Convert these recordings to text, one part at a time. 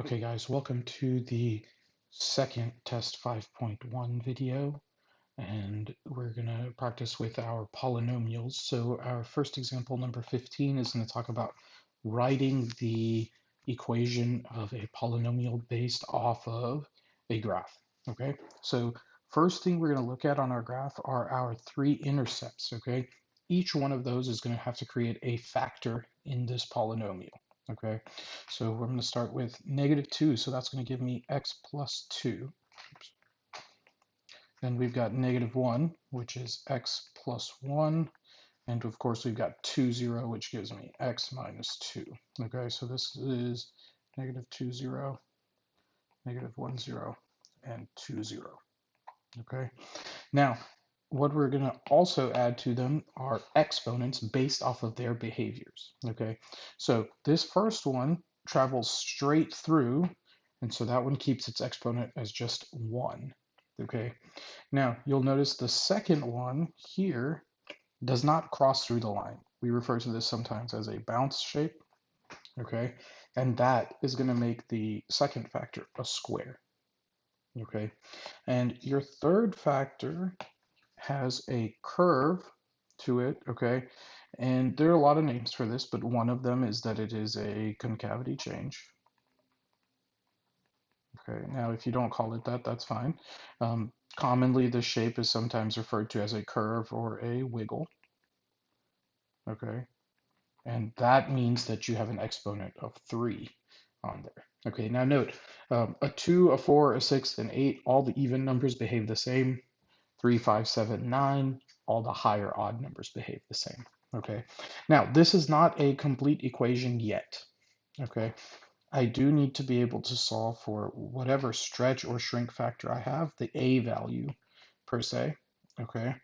Okay guys, welcome to the second test 5.1 video, and we're going to practice with our polynomials. So our first example, number 15, is going to talk about writing the equation of a polynomial based off of a graph. Okay, so first thing we're going to look at on our graph are our three intercepts. Okay, each one of those is going to have to create a factor in this polynomial. Okay, so we're going to start with -2, so that's going to give me x plus 2. Oops. Then we've got -1, which is x plus 1. And of course, we've got 2, 0, which gives me x minus 2. Okay, so this is -2, 0, -1, 0, and 2, 0. Okay, now what we're going to also add to them are exponents based off of their behaviors. Okay, so this first one travels straight through, and so that one keeps its exponent as just 1. Okay, now you'll notice the second one here does not cross through the line. We refer to this sometimes as a bounce shape. Okay, and that is going to make the second factor a square. Okay, and your third factor has a curve to it, okay? And there are a lot of names for this, but one of them is that it is a concavity change. Okay, now if you don't call it that, that's fine. Commonly, the shape is sometimes referred to as a curve or a wiggle, okay? And that means that you have an exponent of 3 on there. Okay, now note, a 2, a 4, a 6, and 8, all the even numbers behave the same. 3, 5, 7, 9, all the higher odd numbers behave the same. Okay, now this is not a complete equation yet. Okay, I do need to be able to solve for whatever stretch or shrink factor I have, the a value per se. Okay,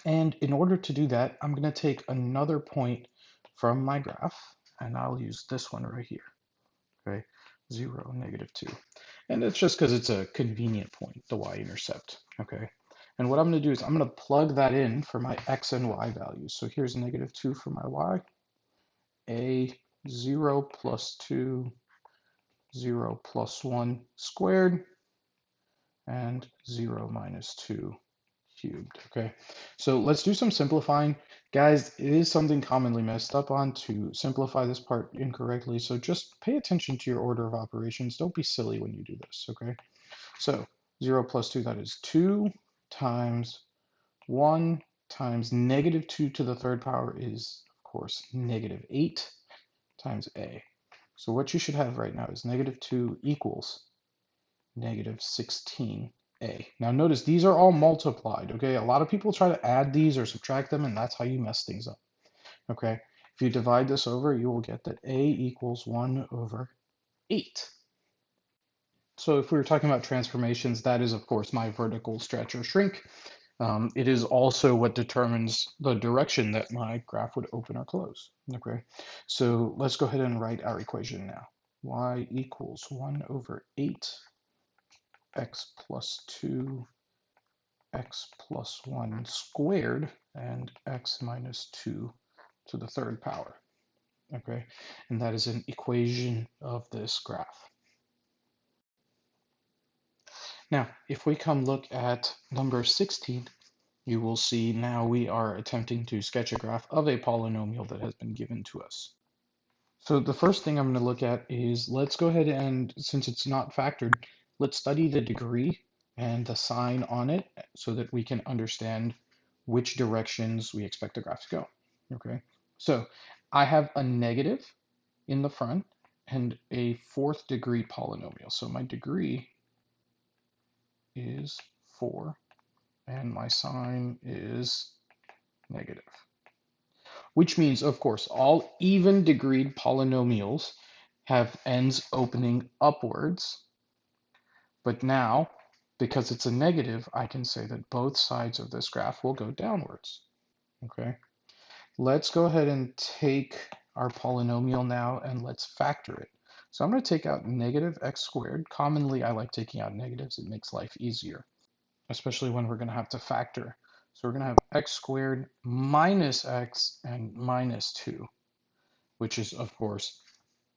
and in order to do that, I'm going to take another point from my graph, and I'll use this one right here. Okay, 0, -2. And it's just because it's a convenient point, the y-intercept. Okay, and what I'm going to do is I'm going to plug that in for my x and y values. So here's -2 for my y, a 0 plus 2, 0 plus 1 squared, and 0 minus 2 cubed. Okay, so let's do some simplifying. Guys, it is something commonly messed up on to simplify this part incorrectly, so just pay attention to your order of operations. Don't be silly when you do this, okay? So 0 plus 2, that is 2 times 1 times -2 to the third power is, of course, -8 times a. So what you should have right now is -2 equals -16a. Now notice these are all multiplied, okay? A lot of people try to add these or subtract them, and that's how you mess things up, okay? If you divide this over, you will get that a equals 1 over 8. So if we were talking about transformations, that is, of course, my vertical stretch or shrink. It is also what determines the direction that my graph would open or close. Okay, so let's go ahead and write our equation now. Y equals 1 over 8, x plus 2, x plus 1 squared, and x minus 2 to the third power. Okay, and that is an equation of this graph. Now, if we come look at number 16, you will see now we are attempting to sketch a graph of a polynomial that has been given to us. So the first thing I'm going to look at is, let's go ahead and, since it's not factored, let's study the degree and the sign on it so that we can understand which directions we expect the graph to go. Okay, so I have a negative in the front and a fourth degree polynomial. So my degree is 4 and my sign is negative. Which means, of course, all even degreed polynomials have ends opening upwards. But now, because it's a negative, I can say that both sides of this graph will go downwards. Okay, let's go ahead and take our polynomial now and let's factor it. So I'm going to take out -x squared. Commonly, I like taking out negatives. It makes life easier, especially when we're going to have to factor. So we're going to have x squared minus x and minus 2, which is, of course,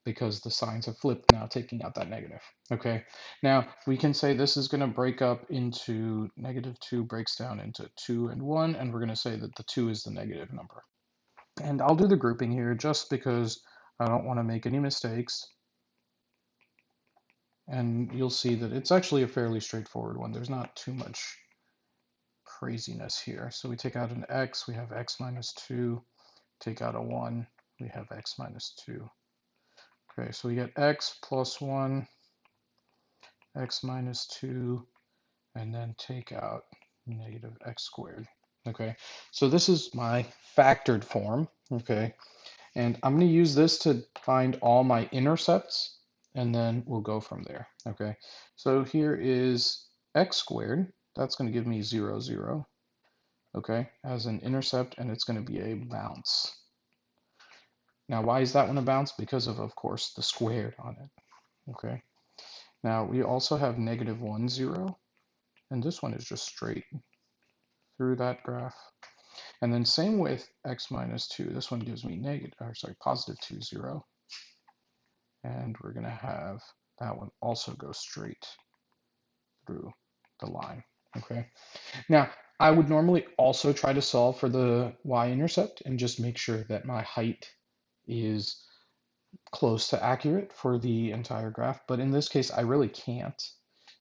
because the signs have flipped now, taking out that negative. Okay, now we can say this is going to break up into -2 breaks down into 2 and 1, and we're going to say that the 2 is the negative number. And I'll do the grouping here just because I don't want to make any mistakes. And you'll see that it's actually a fairly straightforward one. There's not too much craziness here. So we take out an x, we have x minus 2. Take out a 1, we have x minus 2. Okay, so we get x plus 1, x minus 2, and then take out negative x squared. Okay, so this is my factored form. Okay, and I'm going to use this to find all my intercepts, and then we'll go from there. Okay, so here is x squared. That's going to give me 0, 0. Okay, as an intercept, and it's going to be a bounce. Now, why is that one a bounce? Because of course, the squared on it. Okay, now we also have -1, 0, and this one is just straight through that graph. And then same with x minus 2. This one gives me +2, 0. And we're going to have that one also go straight through the line. Okay. Now, I would normally also try to solve for the y-intercept and just make sure that my height is close to accurate for the entire graph. But in this case, I really can't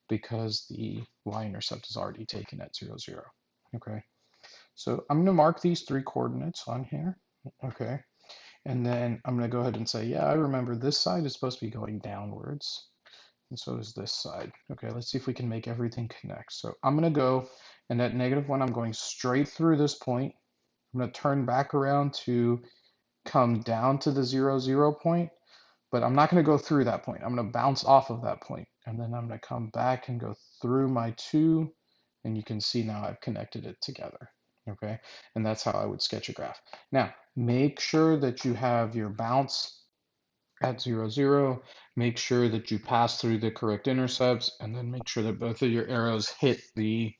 because the y-intercept is already taken at 0, 0. Okay. So I'm going to mark these 3 coordinates on here. Okay. And then I'm going to go ahead and say, yeah, I remember this side is supposed to be going downwards. And so is this side. Okay, let's see if we can make everything connect. So I'm going to go, and at -1, I'm going straight through this point. I'm going to turn back around to come down to the 0, 0 point, but I'm not going to go through that point. I'm going to bounce off of that point, and then I'm going to come back and go through my 2, and you can see now I've connected it together. Okay, and that's how I would sketch a graph. Now, make sure that you have your bounce at 0, 0. Make sure that you pass through the correct intercepts, and then make sure that both of your arrows hit the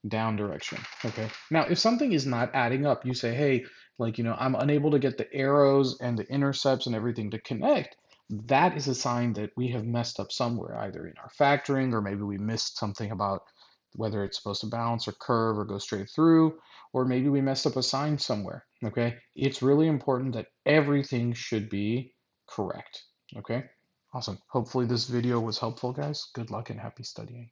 down direction. Okay. Now, if something is not adding up, you say, hey, I'm unable to get the arrows and the intercepts and everything to connect. That is a sign that we have messed up somewhere, either in our factoring, or maybe we missed something about whether it's supposed to bounce or curve or go straight through, or maybe we messed up a sign somewhere. Okay. It's really important that everything should be correct. Okay. Awesome. Hopefully this video was helpful, guys. Good luck and happy studying.